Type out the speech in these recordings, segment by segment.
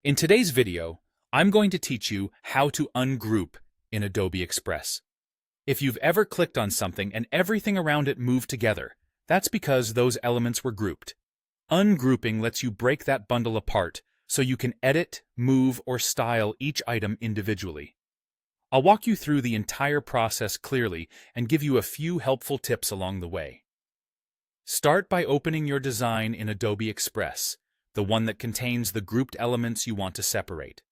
In today's video, I'm going to teach you how to ungroup in Adobe Express. If you've ever clicked on something and everything around it moved together, that's because those elements were grouped. Ungrouping lets you break that bundle apart so you can edit, move, or style each item individually. I'll walk you through the entire process clearly and give you a few helpful tips along the way. Start by opening your design in Adobe Express, the one that contains the grouped elements you want to separate.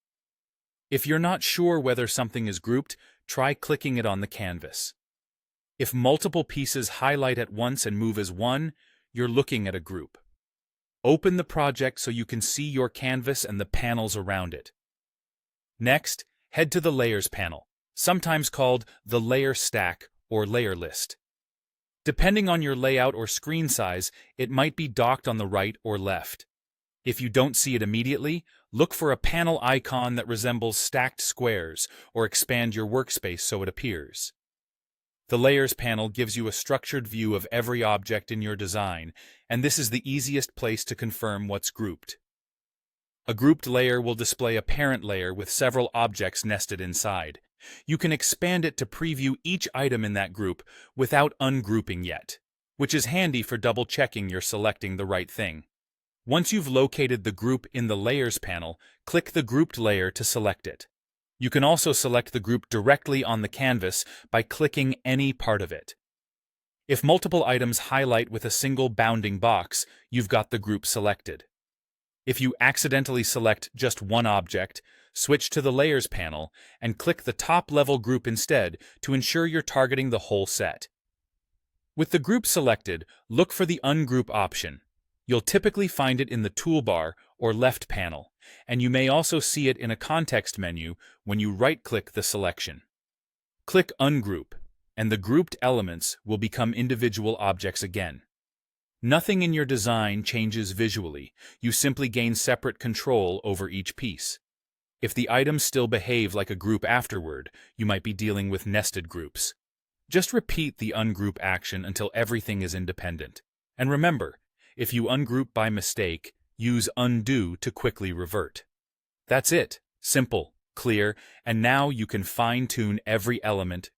If you're not sure whether something is grouped, try clicking it on the canvas. If multiple pieces highlight at once and move as one, you're looking at a group. Open the project so you can see your canvas and the panels around it. Next, head to the Layers panel, sometimes called the Layer Stack or Layer List. Depending on your layout or screen size, it might be docked on the right or left. If you don't see it immediately, look for a panel icon that resembles stacked squares or expand your workspace so it appears. The Layers panel gives you a structured view of every object in your design, and this is the easiest place to confirm what's grouped. A grouped layer will display a parent layer with several objects nested inside. You can expand it to preview each item in that group without ungrouping yet, which is handy for double-checking you're selecting the right thing. Once you've located the group in the Layers panel, click the grouped layer to select it. You can also select the group directly on the canvas by clicking any part of it. If multiple items highlight with a single bounding box, you've got the group selected. If you accidentally select just one object, switch to the Layers panel and click the top-level group instead to ensure you're targeting the whole set. With the group selected, look for the Ungroup option. You'll typically find it in the toolbar or left panel, and you may also see it in a context menu when you right-click the selection. Click Ungroup, and the grouped elements will become individual objects again. Nothing in your design changes visually, you simply gain separate control over each piece. If the items still behave like a group afterward, you might be dealing with nested groups. Just repeat the ungroup action until everything is independent. And remember, if you ungroup by mistake, use undo to quickly revert. That's it. Simple, clear, and now you can fine-tune every element